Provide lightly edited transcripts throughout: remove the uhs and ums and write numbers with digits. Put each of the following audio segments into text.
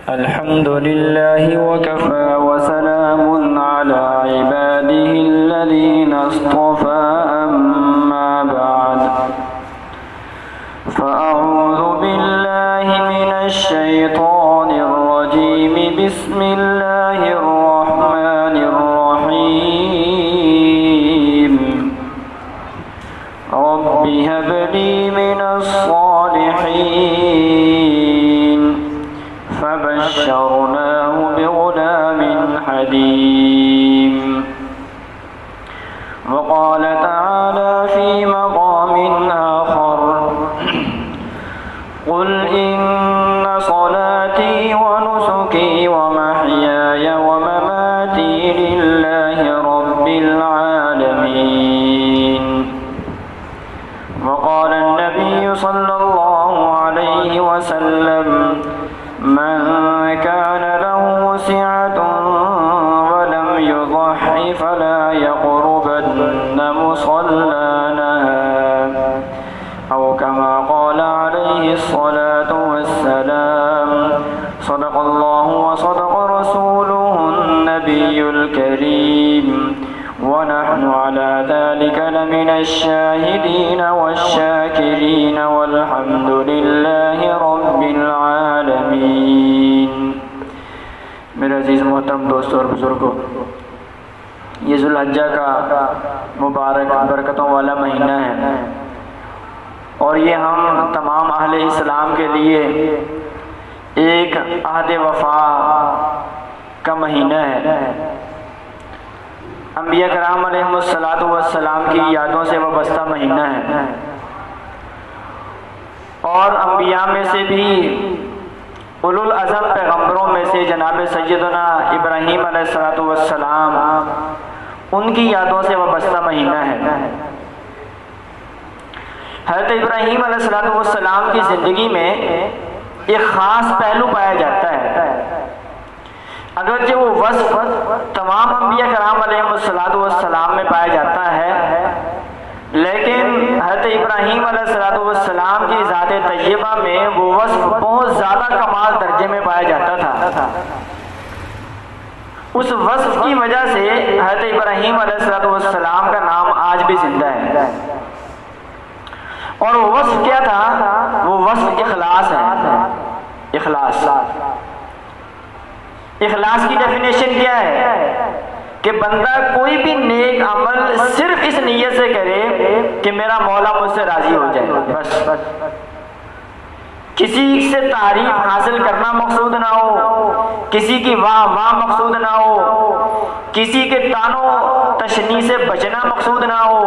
الحمد لله وكفى وسلام على عباده الذين اصطفى أما بعد فأعوذ بالله من الشيطان الرجيم بسم الله الرحمن الرحيم رب هب لي من الصالحين فبشرناه بغلام حليم وقال تعالى في مقام آخر قل إن صلاتي ونسكي ومحياي ومماتي لله رب العالمين وقال النبي صلى الله عليه وسلم من كان له سعة ولم يضح فلا يقربن مصلانا أو كما قال عليه الصلاة والسلام صدق الله وصدق رسوله النبي الكريم ونحن على ذلك لمن الشاهدين والشاكرين والحمد لله رب العالمين۔ میرے عزیز محترم دوستوں اور بزرگوں، یہ ذو الحجہ کا مبارک برکتوں والا مہینہ ہے اور یہ ہم تمام اہل اسلام کے لیے ایک عہد وفا کا مہینہ ہے۔ انبیاء کرام علیہم السلام کی یادوں سے وابستہ مہینہ ہے اور انبیاء میں سے بھی اولو العزم پیغمبروں میں سے جناب سیدنا ابراہیم علیہ السلام ان کی یادوں سے وابستہ مہینہ ہے۔ حضرت ابراہیم علیہ السلام کی زندگی میں ایک خاص پہلو پایا جاتا ہے، اگرچہ وہ وصف تمام انبیاء کرام علیہم السلام میں پایا جاتا ہے، لیکن حضرت ابراہیم علیہ السلام کی ذات طیبہ میں وہ وصف بہت زیادہ کمال درجے میں پایا جاتا تھا۔ اس وصف کی وجہ سے حضرت ابراہیم علیہ السلام کا نام آج بھی زندہ ہے، اور وہ وصف کیا تھا؟ وہ وصف اخلاص ہے۔ اخلاص کی ڈیفینیشن کیا ہے کہ بندہ کوئی بھی نیک عمل صرف اس نیت سے کرے کہ میرا مولا مجھ سے راضی ہو جائے، بس کسی سے تعریف حاصل کرنا مقصود نہ ہو، کسی کی واہ واہ مقصود نہ ہو، کسی کے تانوں تشنی سے بچنا مقصود نہ ہو،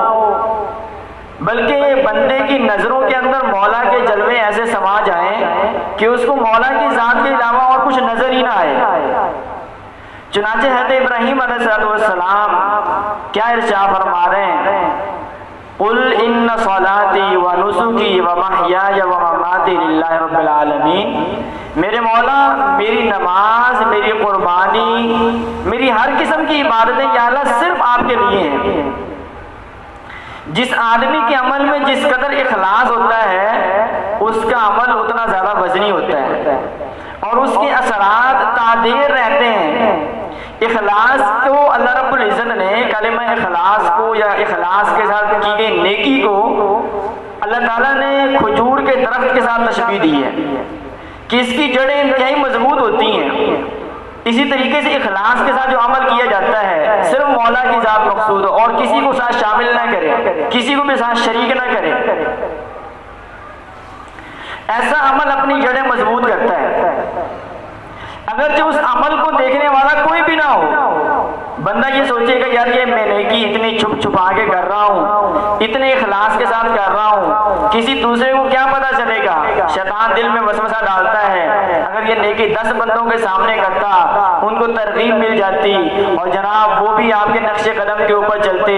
بلکہ بندے کی نظروں کے اندر مولا کے جلوے ایسے سما جائیں کہ اس کو مولا کی ذات کے علاوہ اور کچھ نظر ہی نہ آئے۔ چنانچہ حضرت ابراہیم علیہ السلام کیا ارشاد فرما رہے ہیں؟ قل ان صلاتی ونسکی ومحیای ومماتی للہ رب العالمین، میرے مولا میری نماز، میری قربانی، میری ہر قسم کی عبادتیں یا اللہ صرف آپ کے لیے ہیں۔ جس آدمی کے عمل میں جس قدر اخلاص ہوتا ہے اس کا عمل اتنا زیادہ وزنی ہوتا ہے اور اس کے اثرات تعدیر رہتے ہیں۔ اخلاص کو اللہ رب العزت نے کلمہ اخلاص کو یا اخلاص کے ساتھ کی گئی نیکی کو اللہ تعالیٰ نے کھجور کے درخت کے ساتھ تشبیہ دی ہے کہ اس کی جڑیں انتہائی مضبوط ہوتی ہیں۔ اسی طریقے سے اخلاص کے ساتھ جو عمل کیا جاتا ہے صرف مولا کی ذات مقصود ہو اور کسی کو ساتھ شامل نہ کرے، کسی کو بھی ساتھ شریک نہ کرے، ایسا عمل اپنی جڑیں مضبوط کرتا ہے۔ اگرچہ اس عمل کو دیکھنے والا کوئی بھی نہ ہو، بندہ یہ سوچے گا یار یہ میں نیکی اتنی چھپ چھپا کے کر رہا ہوں، اتنے اخلاص کے ساتھ کر رہا ہوں، کسی دوسرے کو کیا پتا چلے گا؟ شیطان دل میں وسوسہ ڈالتا ہے، اگر یہ نیکی 10 بندوں کے سامنے کرتا ان کو ترغیب مل جاتی اور جناب وہ بھی آپ کے نقش قدم کے اوپر چلتے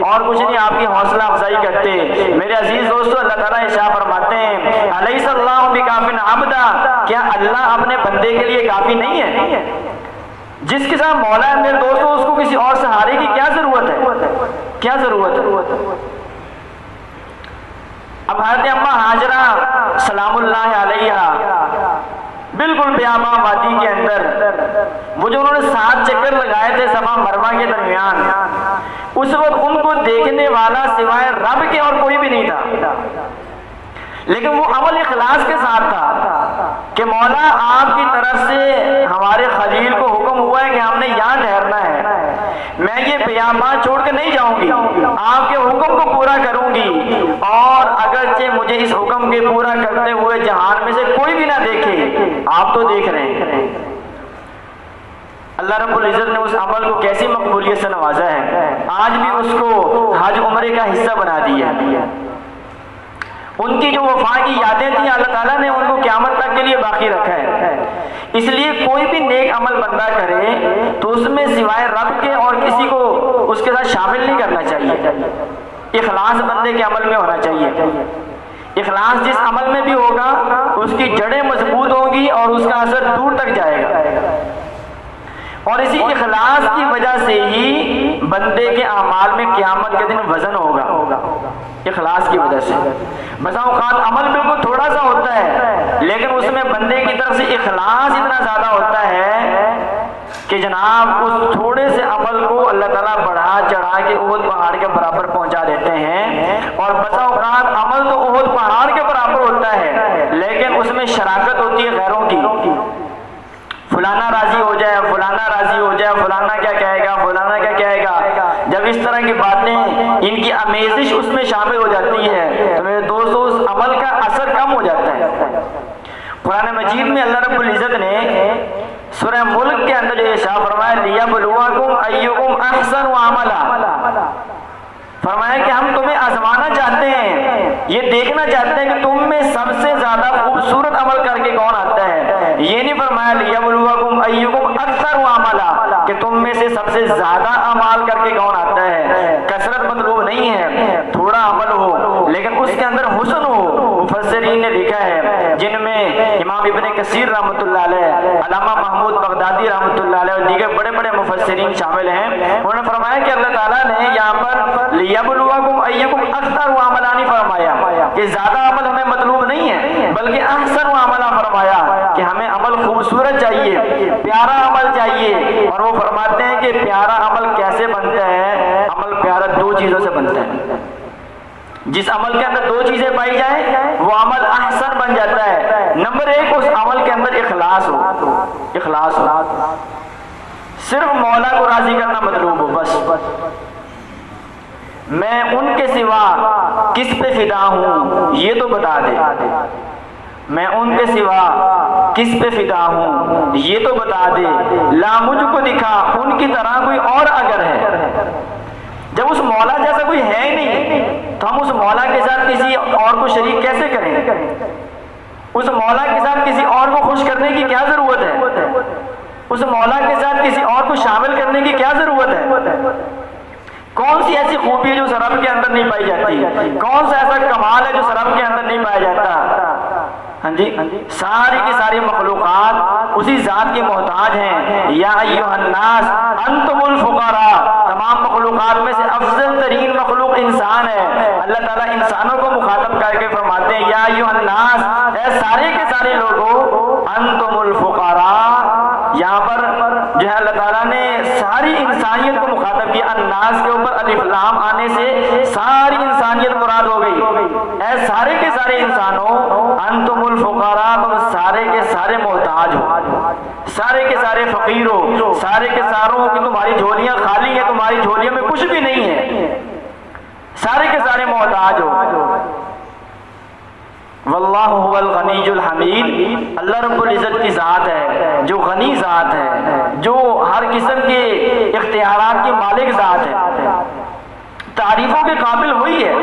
اور کچھ نہیں آپ کی حوصلہ افزائی کرتے۔ میرے عزیز دوستو، اللہ تعالیٰ ارشاد فرماتے ہیں الیس اللہ بکاف عبدا، کیا اللہ اپنے بندے کے لیے کافی نہیں ہے؟ جس کے ساتھ مولا ہے میرے دوستو، اس کو کسی اور سہارے کی کیا ضرورت ہے؟ کیا ضرورت ہے؟ اب حضرت اماں ہاجرہ سلام اللہ علیہا بالکل بیاباں وادی کے اندر وہ جو انہوں نے 7 چکر لگائے تھے صفا مروہ کے درمیان، اس وقت ان کو دیکھنے والا سوائے رب کے اور کوئی بھی نہیں تھا، لیکن وہ عمل اخلاص کے ساتھ تھا کہ مولا آپ کی طرف سے ہمارے خلیل کو حکم ہوا ہے کہ ہم نے یہاں ٹھہرنا ہے، میں یہ بیاباں چھوڑ کے نہیں جاؤں گی، آپ کے حکم کو پورا کروں گی، اور اگرچہ مجھے اس حکم کے پورا کرتے ہوئے جہان میں سے کوئی بھی نہ دیکھے، آپ تو دیکھ رہے ہیں۔ اللہ رب العزت نے اس عمل کو کیسی مقبولیت سے نوازا ہے، آج بھی اس کو حج عمرے کا حصہ بنا دیا۔ ان کی جو وفا کی یادیں تھیں اللہ تعالیٰ نے ان کو قیامت تک کے لیے باقی رکھا ہے۔ اس لیے کوئی بھی نیک عمل بندہ کرے تو اس میں سوائے رب کے اور کسی کو اس کے ساتھ شامل نہیں کرنا چاہیے، اخلاص بندے کے عمل میں ہونا چاہیے۔ اخلاص جس عمل میں بھی ہوگا اس کی جڑیں مضبوط ہوں گی اور اس کا اثر دور تک جائے گا، اور اسی اخلاص کی وجہ سے ہی بندے کے اعمال میں قیامت کے دن وزن ہوگا، اخلاص کی وجہ سے۔ بسا اوقات عمل بالکل تھوڑا سا ہوتا ہے لیکن اس میں بندے کی طرف سے اخلاص اتنا زیادہ ہوتا ہے کہ جناب اس تھوڑے سے عمل کو اللہ تعالیٰ بڑھا چڑھا کے احد پہاڑ کے برابر پہنچا دیتے ہیں، اور بسا اوقات عمل تو احد پہاڑ کے برابر ہوتا ہے لیکن اس میں شراکت ہوتی ہے غیروں کی، فلانا راضی ہو جائے، فلانا راضی ہو جائے، فلانا کیا کہے گا، فلانا کیا کہے گا، جب اس طرح کی باتیں ان کی آمیزش اس میں شامل ہو جاتی ہے تو میرے دوستو اس عمل کا اثر کم ہو جاتا ہے۔ قرآن مجید میں اللہ رب العزت نے سورہ ملک کے اندر جو ارشاد فرمایا لِيَبْلُوَكُمْ أَيُّكُمْ أَحْسَنُ عَمَلًا، فرمایا کہ ہم تمہیں آزمانا چاہتے ہیں، یہ دیکھنا چاہتے ہیں کہ تم میں سب سے زیادہ خوبصورت عمل کر کے کون آتا ہے، یہ نہیں فرمایا لِيَبْلُوَكُمْ أَيُّكُمْ أَكْثَرُ عَمَلًا کہ تم میں سے سب سے زیادہ اعمال کر کے کون آتا ہے۔ کثرت مطلوب نہیں ہے، تھوڑا عمل ہو لیکن اس کے اندر حسن ہو۔ مفسرین نے لکھا ہے جن میں امام ابن کثیر رحمۃ اللہ علیہ، علامہ محمود بغدادی رحمۃ اللہ علیہ اور دیگر بڑے بڑے مفسرین شامل ہیں، انہوں نے فرمایا کہ اللہ تعالیٰ نے یہاں پر لِيَبْلُوَكُمْ أَيُّكُمْ أَكْثَرُ عَمَلًا نہیں فرمایا کہ زیادہ عمل ہمیں مطلوب نہیں ہے، بلکہ احسن عملا فرمایا کہ ہمیں عمل خوبصورت چاہیے، پیارا عمل چاہیے، اور وہ فرماتے ہیں کہ پیارا عمل کیسے بنتا ہے، عمل پیارا 2 چیزوں سے بنتا ہے، جس عمل کے اندر 2 چیزیں پائی جائیں وہ عمل احسن بن جاتا ہے۔ نمبر 1 اس عمل کے اندر اخلاص ہو، اخلاص ہو، صرف مولا کو راضی کرنا مطلوب ہو، بس میں ان کے سوا کس پہ فدا ہوں یہ تو بتا دے، میں ان کے سوا کس پہ فدا ہوں یہ تو بتا دے، لا مجھ کو دکھا ان کی طرح کوئی اور اگر ہے۔ جب اس مولا جیسا کوئی ہے ہی نہیں تو ہم اس مولا کے ساتھ کسی اور کو شریک کیسے کریں؟ اس مولا کے ساتھ کسی اور کو خوش کرنے کی کیا ضرورت ہے؟ اس مولا کے ساتھ کسی اور کو شامل کرنے کی کیا ضرورت ہے؟ کون سی ایسی خوبی ہے جو سرب کے اندر نہیں پائی جاتی؟ کون سا ایسا کمال ہے جو سرب کے اندر نہیں پایا جاتا؟ ہاں جی، ساری کی ساری مخلوقات اسی ذات کے محتاج ہیں۔ یا ایھا الناس انتم الفقراء، تمام مخلوقات میں سے افضل ترین مخلوق انسان ہے۔ اللہ تعالیٰ انسانوں کو مخاطب کر کے فرماتے ہیں یا ایھا الناس، اے سارے کے سارے لوگوں، انتم الفقراء، یہاں پر جو ہے اللہ تعالیٰ نے ساری انسانیت کو مخاطب کیا، الناس کے اوپر الف لام آنے سے ساری انسانیت مراد ہو گئی۔ اے سارے کے سارے انسانوں، انتم الفقراء، تم سارے کے سارے محتاج ہو، سارے کے سارے فقیر ہو، سارے کے ساروں کی تمہاری جھولیاں خالی ہیں، تمہاری جھولیوں میں کچھ بھی نہیں ہے، سارے کے سارے محتاج ہو۔ واللہ هو الغنی الحمید، اللہ رب العزت کی ذات ہے جو غنی ذات ہے، جو ہر قسم کے اختیارات کی مالک ذات ہے، تعریفوں کے قابل وہی ہے۔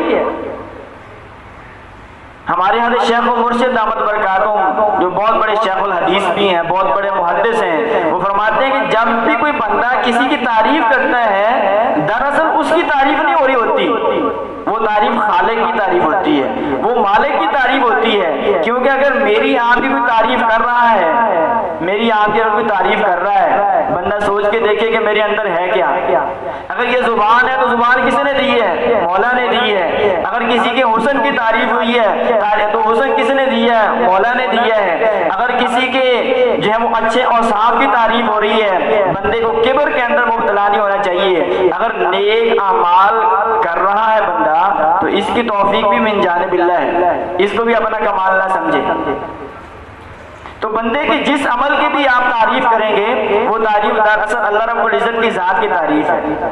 ہمارے یہاں شیخ و مرشد دامت برکاتہم جو بہت بڑے شیخ الحدیث بھی ہیں، بہت بڑے محدث ہیں، وہ فرماتے ہیں کہ جب بھی کوئی بندہ کسی کی تعریف کرتا ہے دراصل اس کی تعریف نہیں ہو رہی ہوتی، وہ تعریف خالق کی تعریف ہوتی ہے، وہ مالک کی تعریف ہوتی ہے، کیونکہ اگر میری آپ کی کوئی تعریف کر رہا ہے میری آپ کی کوئی تعریف کر رہا ہے، بندہ سوچ کے دیکھے کہ میرے اندر ہے کیا۔ اگر یہ زبان ہے تو زبان کس نے دی ہے؟ مولا نے دی ہے۔ اگر کسی کے حسن کی تعریف ہوئی ہے تو حسن کس نے دیا ہے؟ مولا نے دیا ہے۔ اگر کسی کے جو ہے وہ اچھے اوصاف کی تعریف ہو رہی ہے، بندے کو کبر کے اندر مبتلا نہیں ہونا چاہیے۔ اگر نیک اعمال کر رہا ہے بندہ تو اس کی توفیق بھی من جانب اللہ ہے، اس کو بھی اپنا کمال نہ سمجھے۔ تو بندے کی جس عمل کی بھی آپ تعریف کریں گے وہ تعریف دراصل اللہ رب العزت کی ذات کی تعریف ہے۔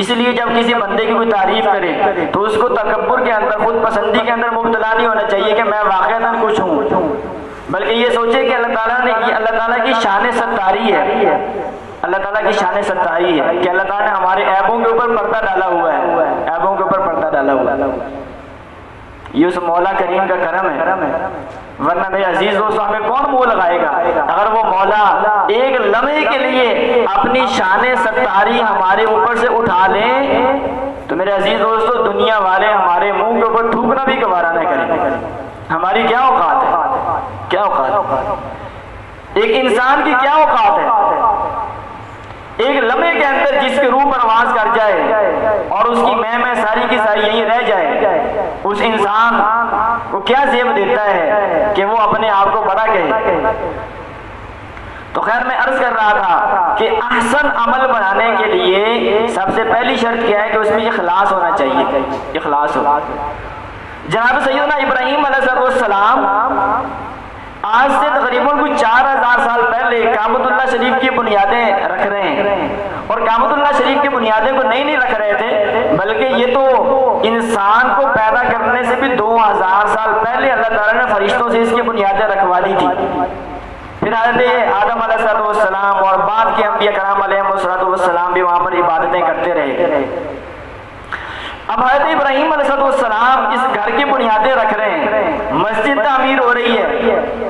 اس لیے جب کسی بندے کی کوئی تعریف کرے تو اس کو تکبر کے اندر، خود پسندی کے اندر مبتلا نہیں ہونا چاہیے کہ میں واقعتاً کچھ ہوں، بلکہ یہ سوچے کہ اللہ تعالیٰ کی شان ستاری ہے، اللہ تعالیٰ کی شان ستاری ہے کہ اللہ تعالیٰ نے ہمارے عیبوں کے اوپر پردہ ڈالا ہوا ہے، عیبوں کے اوپر پردہ ڈالا ہوا ہے۔ یہ اس مولا کریم کا کرم ہے، ورنہ میرے عزیز دوستو ہمیں کون منہ لگائے گا؟ اگر وہ مولا ایک لمحے کے لیے اپنی شان ستاری ہمارے اوپر سے اٹھا لیں تو میرے عزیز دوستو دنیا والے ہمارے منہ کے اوپر تھوکنا بھی گوارا نہ کریں۔ ہماری کیا اوقات ہے؟ کیا اوقات ہے؟ ایک انسان کی کیا اوقات ہے؟ ایک لمحے کے اندر جس کی روح پرواز کر جائے اور اس کی میں ساری کی ساری یہیں رہ جائے، اس انسان کو کیا زیب دیتا ہے کہ وہ اپنے آپ کو بڑا کہے؟ تو خیر میں عرض کر رہا تھا کہ احسن عمل بنانے کے لیے سب سے پہلی شرط کیا ہے کہ اس میں اخلاص ہونا چاہیے، اخلاص ہو۔ جناب سیدنا ابراہیم علیہ السلام آج سے تقریباً کچھ 4000 سال پہلے کعبۃ اللہ شریف کی بنیادیں رکھ رہے ہیں، اور کعبۃ اللہ شریف کی بنیادیں کو نہیں رکھ رہے تھے، بلکہ یہ تو انسان کو پیدا کرنے سے بھی 2000 سال پہلے اللہ تعالیٰ نے فرشتوں سے اس کی بنیادیں رکھوا دی تھی۔ پھر حضرت آدم علیہ السلام اور بعد کے انبیاء کرام علیہ السلام بھی وہاں پر عبادتیں کرتے رہے۔ اب حضرت ابراہیم علیہ السلام اس گھر کی بنیادیں رکھ رہے ہیں، مسجد تعمیر ہو رہی ہے،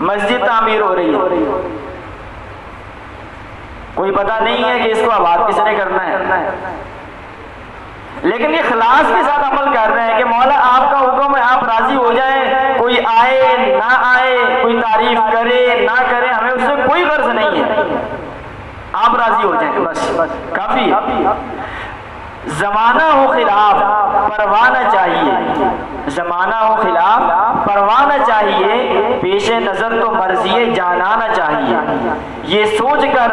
مسجد تعمیر ہو رہی ہے، کوئی پتہ نہیں ہے کہ اس کو آباد کس نے کرنا ہے، لیکن یہ اخلاص کے ساتھ عمل کر رہے ہیں کہ مولا آپ کا حکم ہے، آپ راضی ہو جائیں، کوئی آئے نہ آئے، کوئی تعریف کرے نہ کرے، ہمیں اس سے کوئی غرض نہیں ہے، آپ راضی ہو جائیں بس کافی ہے۔ زمانہ ہو خلاف پرواہ نہ چاہیے، زمانہ ہو خلاف پرواہ نہ چاہیے، پیش نظر تو مرضی جانانا چاہیے، یہ سوچ کر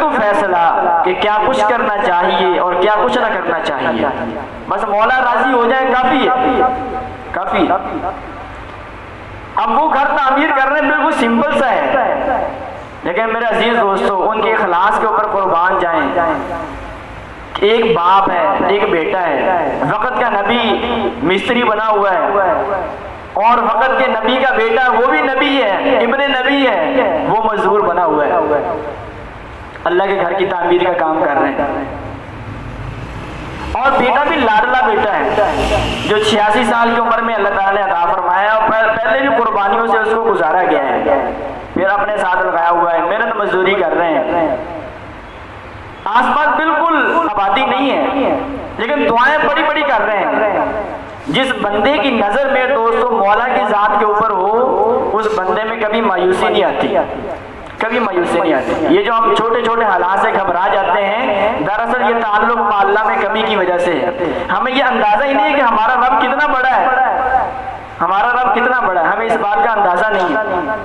تو فیصلہ کہ کیا کچھ کرنا چاہیے اور کیا کچھ نہ کرنا چاہیے، بس مولا راضی ہو جائے کافی ہے، کافی۔ اب وہ گھر تعمیر کر رہے ہیں، بالکل سمپل سا ہے، لیکن میرے عزیز دوستو ان کے اخلاص کے اوپر قربان جائیں۔ ایک باپ ہے، ایک بیٹا ہے، وقت کا نبی مستری بنا ہوا ہے، اور وقت کے نبی کا بیٹا وہ بھی نبی ہے، ابن نبی ہے، وہ مزدور بنا ہوا ہے، اللہ کے گھر کی تعمیر کا کام کر رہے ہیں، اور بیٹا بھی لاڈلا بیٹا ہے جو 86 سال کی عمر میں اللہ تعالیٰ نے عطا فرمایا، اور پہلے بھی قربانیوں سے اس کو گزارا گیا ہے، پھر اپنے ساتھ لگایا ہوا ہے، محنت مزدوری کر رہے ہیں، آس پاس بالکل آبادی نہیں ہے، لیکن دعائیں بڑی بڑی کر رہے ہیں۔ جس بندے کی نظر میں دوستو مولا کی ذات کے اوپر ہو، اس بندے میں کبھی مایوسی نہیں آتی، کبھی مایوسی نہیں آتی۔ یہ جو ہم چھوٹے چھوٹے حالات سے گھبرا جاتے ہیں، دراصل یہ تعلق با اللہ میں کمی کی وجہ سے ہے۔ ہمیں یہ اندازہ ہی نہیں ہے کہ ہمارا رب کتنا بڑا ہے، ہمارا رب کتنا بڑا ہے، ہمیں اس بات کا اندازہ نہیں ہے۔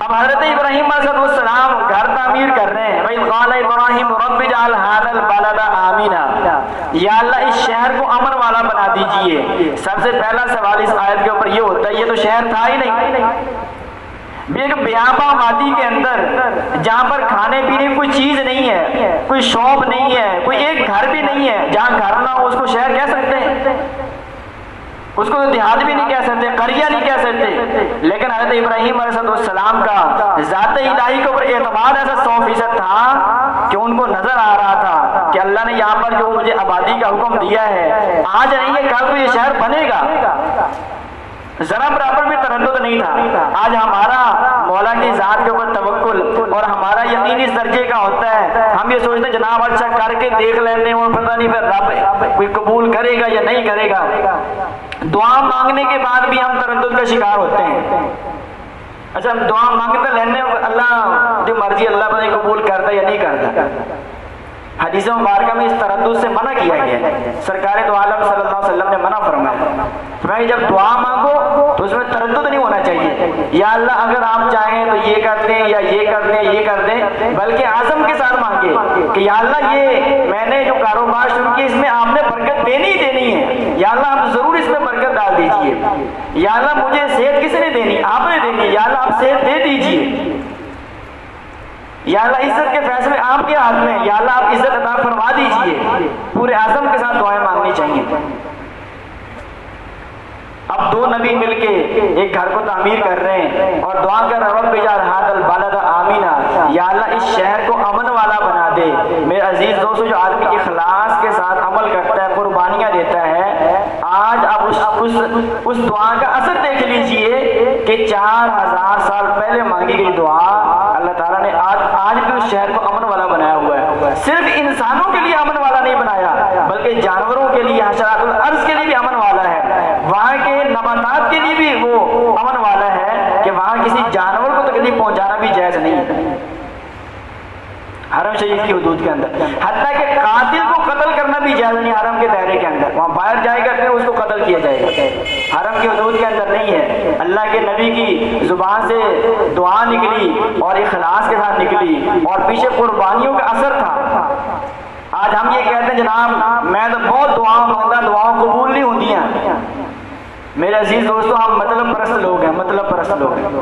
اب حضرت ابراہیم علیہ السلام گھر تعمیر کر رہے ہیں، وَإِذْ قَالَ إِبْرَاهِيمُ رَبِّ اجْعَلْ هَٰذَا الْبَلَدَ آمِنًا، یا اللہ اس شہر کو امن والا بنا دیجئے۔ سب سے پہلا سوال اس آیت کے اوپر یہ ہوتا ہے، یہ تو شہر تھا ہی نہیں، ایک بیاباں وادی کے اندر جہاں پر کھانے پینے کی کوئی چیز نہیں ہے، کوئی شاپ نہیں ہے، کوئی ایک گھر بھی نہیں ہے، جہاں گھر نہ ہو اس کو شہر کہہ سکتے ہیں؟ اس کو دیہات بھی نہیں کہہ سکتے، قریہ نہیں کہہ سکتے، لیکن حضرت ابراہیم علیہ السلام کا ذات الہی کے اوپر اعتماد ایسا 100% تھا کہ ان کو نظر آ رہا تھا کہ اللہ نے یہاں پر جو مجھے آبادی کا حکم دیا ہے، آج نہیں ہے کل کو یہ شہر بنے گا، ذرا برابر بھی تردد نہیں تھا۔ آج ہمارا مولا کی ذات کے اوپر توکل اور ہمارا یقین اس درجے کا ہوتا ہے، ہم یہ سوچتے ہیں جناب اچھا کر کے دیکھ لیتے ہیں، اور پتہ نہیں پھر رب کوئی قبول کرے گا یا نہیں کرے گا، دعا مانگنے کے بعد بھی ہم تردد کا شکار ہوتے ہیں۔ اچھا دعا مانگتے لینے اللہ جو مرضی اللہ پتہ نہیں قبول کرتا یا نہیں کرتا. حدیث مبارکہ میں اس تردد سے منع کیا گیا ہے. سرکار دو عالم صلی اللہ علیہ وسلم نے منع فرمایا فرمایا جب دعا مانگو تو اس میں تردد نہیں ہونا چاہیے. یا اللہ اگر آپ چاہیں تو یہ کر دیں یا یہ کر دیں یہ کر دیں، بلکہ عزم کے ساتھ مانگے کہ یا اللہ یہ میں نے جو کاروبار شروع کیا اس میں آپ نے برکت دینی ہی دینی ہے. یا اللہ آپ ضرور اس میں برکت ڈال دیجئے. یا اللہ مجھے صحت کس نے دینی؟ آپ نے دینی. یا اللہ آپ صحت دے دیجئے. یا اللہ عزت کے فیصلے آپ کے ہاتھ میں. یا اللہ آپ عزت عطا فرما دیجئے. پورے عزم کے ساتھ دعائیں مانگنی چاہیے. اب دو نبی مل کے ایک گھر کو تعمیر کر رہے ہیں اور دعا کر رب اجعل ھذا البلد آمنا، یا اللہ اس شہر کو امن والا بنا دے. میرے عزیز دوستو، جو آدمی اخلاص کے ساتھ عمل کرتا ہے، قربانیاں دیتا ہے، آج آپ اس دعا کا اثر دیکھ لیجئے کہ 4000 سال پہلے مانگی گئی دعا اللہ تعالیٰ نے آج بھی اس شہر کو امن والا بنایا ہوا ہے. صرف انسانوں کے لیے امن والا نہیں بنایا بلکہ جانوروں کے لیے، حشرات الارض کے لیے بھی امن والا ہے. وہاں کے نباتات کے لیے بھی وہ امن والا ہے کہ وہاں کسی جانور کو تکلیف پہنچانا بھی جائز نہیں ہے حرم شریف کی حدود کے اندر. حتیٰ کہ قاتل کو قتل کرنا بھی جائز نہیں حرم کے دائرے کے اندر. وہاں باہر جائے گا پھر اس کو قتل کیا جائے گا. حرم کی حدود کے اندر نہیں ہے. اللہ کے نبی کی زبان سے دعا نکلی اور اخلاص کے ساتھ نکلی اور پیچھے قربانیوں کا اثر تھا. آج ہم یہ کہتے ہیں جناب میں تو بہت دعاؤں مانگتا، دعاؤں قبول نہیں ہوتی ہیں. میرے عزیز دوستو، ہم مطلب پرست لوگ ہیں، مطلب پرست لوگ ہیں.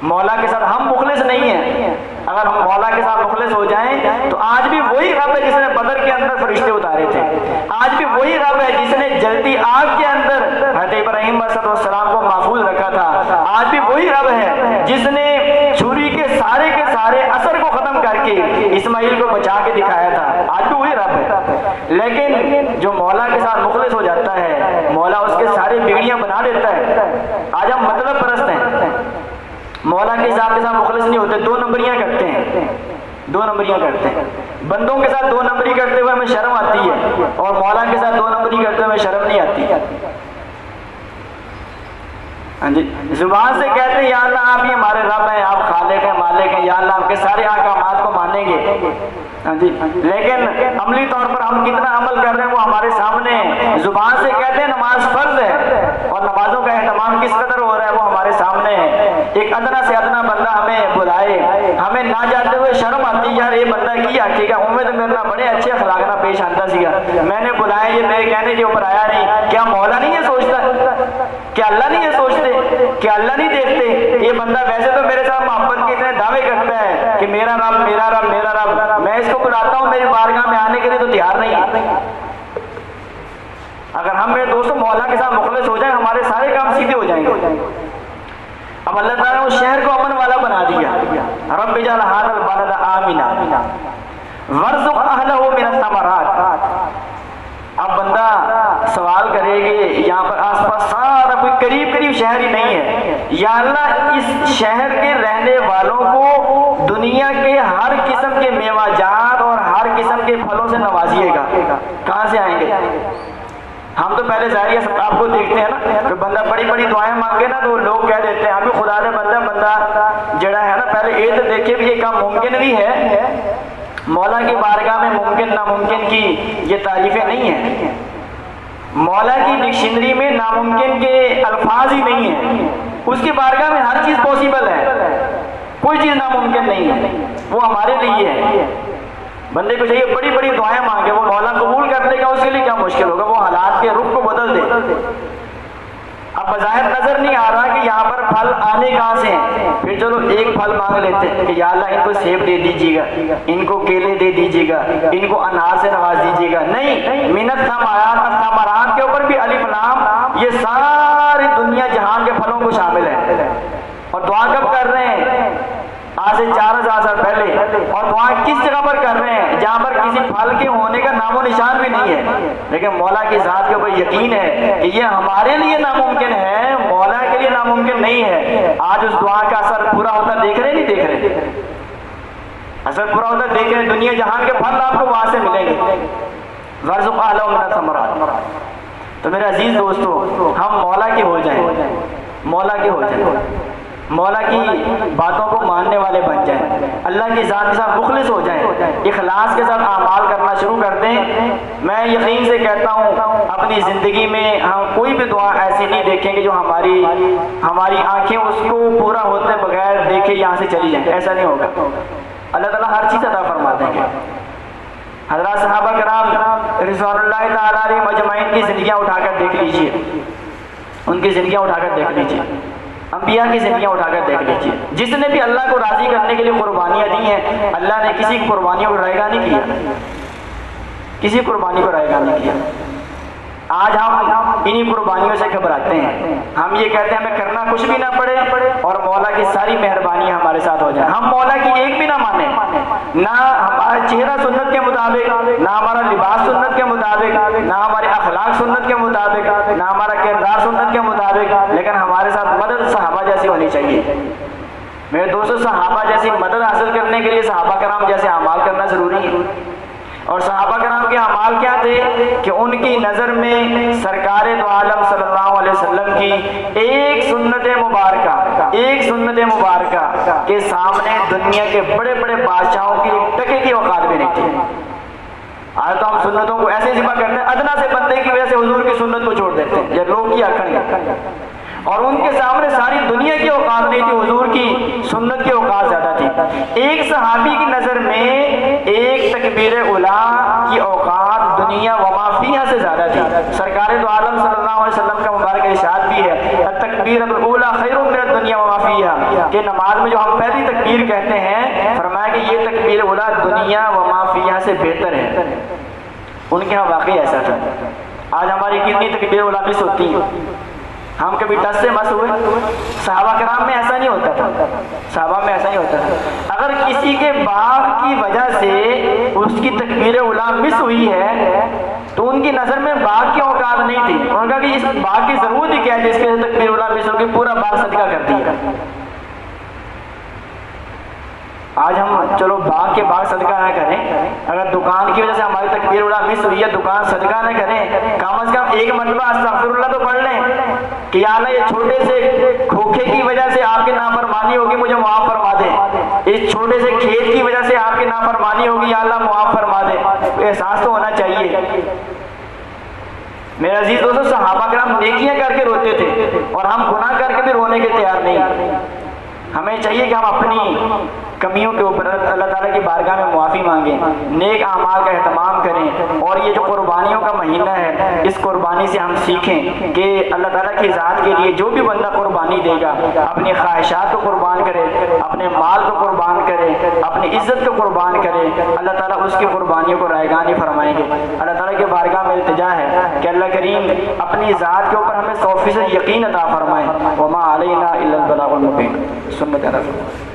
مولا کے ساتھ ہم مخلص نہیں ہیں. اگر ہم مولا کے ساتھ مخلص ہو جائیں تو آج بھی وہی رب ہے جس نے بدر کے اندر فرشتے اتارے تھے. آج بھی وہی رب ہے جس نے جلتی آگ کے اندر حضرت ابراہیم علیہ السلام کو محفوظ رکھا تھا. آج بھی وہی رب ہے جس نے چھری کے سارے اثر کو ختم کر کے اسماعیل کو بچا کے دکھایا تھا. آج بھی وہی رب ہے. لیکن جو مولا کے ساتھ مخلص ہو جاتا ہے مولا اس کے سارے بگڑیاں بنا دیتا ہے. آج ہم مطلب پرست ہیں، مولا کے ساتھ مخلص نہیں ہوتے، دو نمبریاں کرتے ہیں. دو نمبریاں کرتے ہیں. بندوں کے ساتھ دو نمبری کرتے ہوئے ہمیں شرم آتی ہے اور مولا کے ساتھ دو نمبری کرتے ہوئے ہمیں شرم نہیں آتی. ہاں جی، زبان سے کہتے ہیں یا اللہ آپ یہ ہمارے رب ہیں، آپ خالق ہیں، مالک ہیں، یا اللہ آپ کے سارے احکامات کو مانیں گے. ہاں جی، لیکن عملی طور پر ہم کتنا عمل کر رہے ہیں وہ ہمارے سامنے ہے. زبان سے کہتے ہیں نماز فرض ہے اور نمازوں کا اہتمام کس قدر ہو رہا ہے وہ ہمارے سامنے ہے. ایک ادنا سے ادنا بندہ ہمیں بلائے، ہمیں نہ جاتے ہوئے شرم آتی ہے، یار یہ بندہ کی آتی گا امید میرے بڑے اچھے اخلاق نہ پیش آتا سی گا، میں نے بلایا یہ میرے کہنے کے اوپر آیا نہیں. کیا مولا نہیں یہ سوچتا؟ کیا اللہ نہیں یہ سوچتے؟ کیا اللہ نہیں دیکھتے؟ یہ بندہ ویسے تو میرے ساتھ محبت کے اتنے دعوے کرتا ہے کہ میرا رب میرا رب میرا رب، میں اس کو بلاتا ہوں میری بارگاہ میں آنے کے لیے تو تیار نہیں ہے. اگر ہم میرے دوستوں مولا کے ساتھ مخلص ہو جائیں ہمارے سارے کام سیدھے ہو جائیں گے. اب اللہ تعالیٰ نے اس شہر کو امن والا بنا دیا. رب اجعل ھذا البلد آمنا وارزق اہلہ من الثمرات. اب بندہ سوال کرے گے یہاں پر آس پاس سارا کوئی قریب شہر ہی نہیں ہے، یا اللہ اس شہر کے رہنے والوں کو دنیا کے ہر قسم کے میوہ جات اور ہر قسم کے پھلوں سے نوازیے گا. کہاں سے آئیں گے؟ ہم تو پہلے ظاہریہ آپ کو دیکھتے ہیں نا کہ بندہ بڑی بڑی دعائیں مانگے نا تو لوگ کہہ دیتے ہیں ابھی خدا نے بندہ جڑا ہے نا پہلے یہ تو دیکھے بھی یہ کام ممکن بھی ہے. مولا کی بارگاہ میں ممکن ناممکن کی یہ تعریفیں نہیں ہیں. مولا کی ڈکشنری میں ناممکن کے الفاظ ہی نہیں ہیں. اس کی بارگاہ میں ہر چیز پاسبل ہے، کوئی چیز ناممکن نہیں ہے. وہ ہمارے لیے ہے. بندے کو چاہیے بڑی بڑی دعائیں مانگے، وہ مولا قبول کر دے گا. اس کے لیے کیا مشکل ہوگا؟ وہ حالات کے رخ کو بدل دے. اب بظاہر نظر نہیں آ رہا کہ یہاں پر پھل آنے کہاں سے ہیں، پھر چلو ایک پھل مانگ لیتے ہیں کہ یا اللہ ان کو سیب دے دیجیے گا، ان کو کیلے دے دیجیے گا، ان کو انار سے نواز دیجیے گا. نہیں، منت ثمرات کے اوپر بھی الف لام، یہ ساری دنیا جہان کے پھلوں کو شامل ہے. اور دعا کب کر رہے ہیں؟ آج سے 4000 سال پہلے. اور دعا کس جگہ پر کر رہے ہیں؟ جہاں پر کسی پھل کے ہونے کا نام و نشان بھی نہیں ہے، لیکن مولا کی ذات کے اوپر یقین ہے کہ یہ ہمارے لیے ناممکن ہے، مولا کے لیے ناممکن نہیں ہے. آج اس دعا کا اثر پورا ہوتا دیکھ رہے نہیں دیکھ رہے؟ اثر پورا ہوتا دیکھ رہے. دنیا جہان کے پھل آپ کو وہاں سے ملیں گے. وارزق اہلہ من الثمرات. تو میرے عزیز دوستو ہم مولا کے ہو جائیں، مولا کے ہو جائیں. مولا کی باتوں کو ماننے والے بن جائیں، اللہ کی ذات کے ساتھ مخلص ہو جائیں، اخلاص کے ساتھ اعمال کرنا شروع کر دیں۔ میں یقین سے کہتا ہوں اپنی زندگی میں ہم کوئی بھی دعا ایسی نہیں دیکھیں گے جو ہماری آنکھیں اس کو پورا ہوتے بغیر دیکھے یہاں سے چلی جائیں، ایسا نہیں ہوگا۔ اللہ تعالیٰ ہر چیز عطا فرما دیں گے۔ حضرات صحابہ کرام رضوان اللہ تعالیٰ علیہ مجمعین کی زندگیاں اٹھا کر دیکھ لیجئے، ان کی زندگیاں اٹھا کر دیکھ لیجئے، انبیاء کی زندگیاں اٹھا کر دیکھ لیجئے۔ جس نے بھی اللہ کو راضی کرنے کے لیے قربانیاں دی ہیں، اللہ نے کسی قربانیوں کو رائے گاہ نہیں کیا، کسی قربانی کو رائے گاہ نہیں کیا۔ آج ہم انہی قربانیوں سے گھبراتے ہیں، ہم یہ کہتے ہیں ہمیں کرنا کچھ بھی نہ پڑے اور مولا کی ساری مہربانیاں ہمارے ساتھ ہو جائیں۔ ہم مولا کی ایک بھی نہ مانیں، نہ ہمارا چہرہ سنت کے مطابق، نہ ہمارا لباس سنت کے مطابق، نہ ہمارے اخلاق سنت کے مطابق، نہ ہمارا کردار سنت کے مطابق، لیکن ہمارے ساتھ مدد صحابہ جیسی ہونی چاہیے۔ میرے دوستوں، صحابہ جیسی مدد حاصل کرنے کے لیے صحابہ کرام جیسے اعمال کرنا ضروری ہے۔ اور صحابہ کرام کے اعمال کیا تھے کہ ان کی نظر میں سرکار دو عالم صلی اللہ علیہ وسلم کی ایک سنت مبارکہ کے سامنے دنیا کے بڑے بڑے بادشاہوں کی ایک ٹکے کی اوقات بھی نہیں تھی۔ آج تو ہم سنتوں کو ایسے ذبح کرتے ہیں، ادنا سے بندے کی وجہ سے حضور کی سنت کو چھوڑ دیتے ہیں، یہ لوگ کیا کھڑے، اور ان کے سامنے ساری دنیا کی اوقات نہیں تھی، حضور کی سنت کی اوقات زیادہ تھی۔ ایک صحابی کی نظر میں ایک تکبیر اولیٰ کی اوقات دنیا وما فیہا سے زیادہ تھی۔ سرکار دو عالم صلی اللہ علیہ وسلم کا مبارک ارشاد بھی ہے التکبیرۃ الاولیٰ خیر من الدنیا وما فیہا، کہ نماز میں جو ہم پہلی تکبیر کہتے ہیں، فرمایا کہ یہ تکبیر اولیٰ دنیا وما فیہا سے بہتر ہے۔ ان کے ہاں واقعی ایسا تھا۔ آج ہماری کتنی تکبیر اولیٰ مس ہوتی ہیں، ہم کبھی ٹس سے مس ہوئے؟ صحابہ کرام میں ایسا نہیں ہوتا تھا، صحابہ میں ایسا نہیں ہوتا تھا۔ اگر کسی کے باغ کی وجہ سے اس کی تکبیر اولیٰ مس ہوئی ہے تو ان کی نظر میں باغ کی اوقات نہیں تھی، انہوں نے کہا کہ اس باغ کی ضرورت ہی کیا ہے جس کے تکبیر اولیٰ مس ہوگی، پورا باغ صدقہ کر دیا۔ آج ہم چلو باغ کے باغ صدقہ نہ کریں، اگر دکان کی وجہ سے ہماری تکبیر اولیٰ مس ہوئی ہے، دکان صدقہ نہ کریں، کم از کم ایک مرتبہ استغفر اللہ تو پڑھ لیں کہ یا اللہ یہ چھوٹے سے کھوکھے کی وجہ سے آپ کی نافرمانی ہوگی، مجھے معاف فرما دے، اس چھوٹے سے کھیت کی وجہ سے آپ کی نافرمانی ہوگی، یا اللہ معاف فرما دے۔ احساس تو ہونا چاہیے۔ میرے عزیز دوستو، صحابہ کرام نیکیاں کر کے روتے تھے اور ہم گناہ کر کے بھی رونے کے تیار نہیں۔ ہمیں چاہیے کہ ہم اپنی کمیوں کے اوپر اللہ تعالیٰ کی بارگاہ میں معافی مانگیں، نیک اعمال کا اہتمام کریں، اور یہ جو قربانیوں کا مہینہ ہے اس قربانی سے ہم سیکھیں کہ اللہ تعالیٰ کی ذات کے لیے جو بھی بندہ قربانی دے گا، اپنی خواہشات کو قربان کرے، اپنے مال کو قربان کرے، اپنی عزت کو قربان کرے، اللہ تعالیٰ اس کی قربانیوں کو رائے گاہ نہیں فرمائیں گے۔ اللہ تعالیٰ کی بارگاہ میں التجا ہے کہ اللہ کریم اپنی ذات کے اوپر ہمیں 100% یقین عطا فرمائے۔ وما علینا الا البلاغ المبین۔ سنت رسول